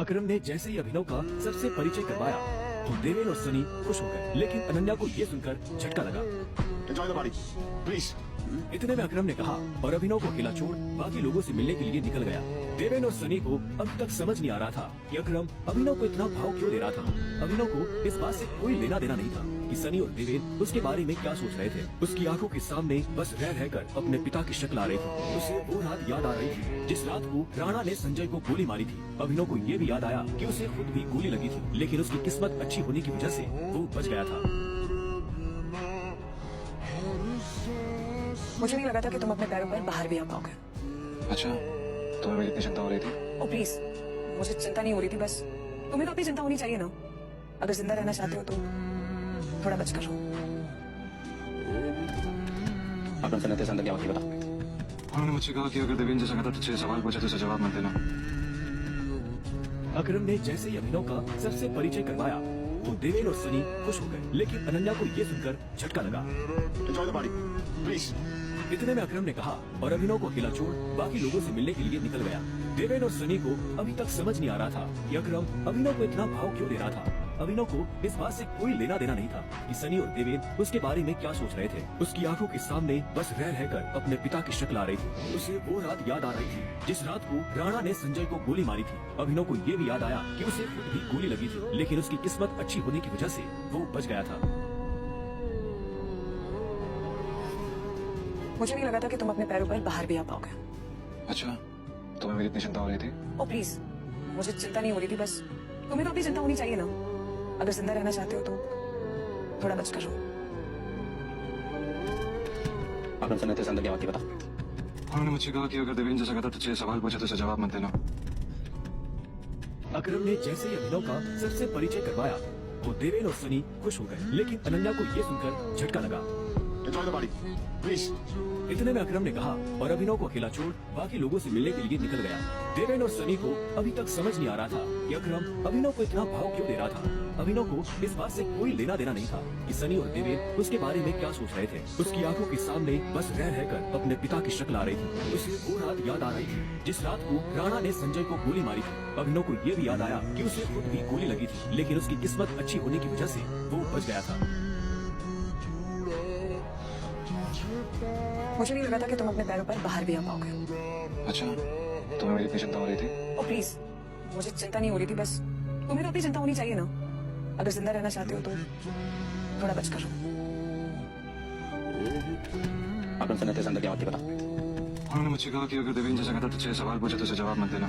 अकरम ने जैसे ही अभिनव का सबसे परिचय करवाया तो देवेन और सनी खुश हो गए, लेकिन अनन्या को ये सुनकर झटका लगा। Enjoy the party, please. इतने में अकरम ने कहा और अभिनव को अकेला छोड़ बाकी लोगों से मिलने के लिए निकल गया। देवेन और सनी को अभी तक समझ नहीं आ रहा था कि अकरम अभिनव को इतना भाव क्यों दे रहा था। अभिनव को इस बात से कोई लेना देना नहीं था कि सनी और देवेन उसके बारे में क्या सोच रहे थे। उसकी आंखों के सामने बस रह रहकर अपने पिता की शक्ल आ रही थी। उसे वो रात याद आ रही थी जिस रात को राणा ने संजय को गोली मारी थी। अभिनव को ये भी याद आया कि उसे खुद भी गोली लगी थी, लेकिन उसकी किस्मत अच्छी होने की वजह से वो बच गया था। मुझे नहीं लगा था कि तुम अपने पैरों पर बाहर भी आ पाओगे। अच्छा, तुम्हें मेरी इतनी चिंता हो रही थी? ओ प्लीज, मुझे चिंता नहीं हो रही थी, बस तुम्हें तो अपनी चिंता होनी चाहिए ना। अगर जिंदा रहना चाहते हो तो थोड़ा बचकर रहो। आपने सन्नते से अंदर क्या बात बता। उन्होंने मुझसे कहा कि अगर देवेन जैसा कहता तुझसे सवाल पूछे तो उसे जवाब मत देना। अकरम ने जैसे ही अभिनव का सबसे परिचय करवाया तो देवेन और सनी खुश हो गए, लेकिन अनन्या को ये सुनकर झटका लगा। Enjoy the party, please. इतने में अकरम ने कहा और अभिनव को अकेला छोड़ बाकी लोगों से मिलने के लिए निकल गया। देवेन और सनी को अभी तक समझ नहीं आ रहा था कि अकरम अभिनव को इतना भाव क्यों दे रहा था। अभिनव को इस बात से कोई लेना देना नहीं था कि सनी और देवेन उसके बारे में क्या सोच रहे थे। उसकी आंखों के सामने बस रह रहकर अपने पिता की शक्ल आ रही थी। उसे वो रात याद आ रही थी जिस रात को राणा ने संजय को गोली मारी थी। अभिनव को ये भी याद आया कि उसे खुद भी गोली लगी थी, लेकिन उसकी किस्मत अच्छी होने की वजह से वो बच गया था। मुझे नहीं लगा था कि तुम अपने पैरों पर बाहर भी आ पाओगे। अच्छा, तुम्हें मेरी इतनी चिंता हो रही थी? ओ प्लीज, मुझे चिंता नहीं हो रही थी, बस तुम्हें तो अपनी चिंता होनी चाहिए ना। अगर जिंदा रहना चाहते हो तो थोड़ा बचकर रहो। आपने सन्नते से अंदर क्या बात बता। उन्होंने मुझसे कहा कि अगर देवेन जैसा कहता तुझसे सवाल पूछे तो उसे जवाब मत देना। अकरम ने जैसे ही अभिनव का सबसे परिचय करवाया तो देवेन और सनी खुश हो गए, लेकिन अनन्या को ये सुनकर झटका लगा। Enjoy the party, please. इतने में अकरम ने कहा और अभिनव को अकेला छोड़ बाकी लोगों से मिलने के लिए निकल गया। देवेन और सनी को अभी तक समझ नहीं आ रहा था कि अकरम अभिनव को इतना भाव क्यों दे रहा था। अभिनव को इस बात से कोई लेना देना नहीं था कि सनी और देवेन उसके बारे में क्या सोच रहे थे। उसकी आंखों के सामने बस रह रहकर अपने पिता की शक्ल आ रही थी। उसे वो रात याद आ रही थी जिस रात को राणा ने संजय को गोली मारी थी। अभिनव को ये भी याद आया कि उसे खुद भी गोली लगी थी, लेकिन उसकी किस्मत अच्छी होने की वजह से वो बच गया था। मुझे नहीं लगा था कि तुम अपने पैरों पर बाहर भी आ पाओगे। अच्छा, तुम्हें मेरी इतनी चिंता हो रही थी? ओ प्लीज, मुझे चिंता नहीं हो रही थी, बस तुम्हें तो अपनी चिंता होनी चाहिए ना। अगर जिंदा रहना चाहते हो तो थोड़ा बचकर रहो। आपने सन्नते से अंदर क्या बात बता। उन्होंने मुझसे कहा कि अगर देवेन जैसा कहता तुझसे सवाल पूछे तो उसे जवाब मत देना।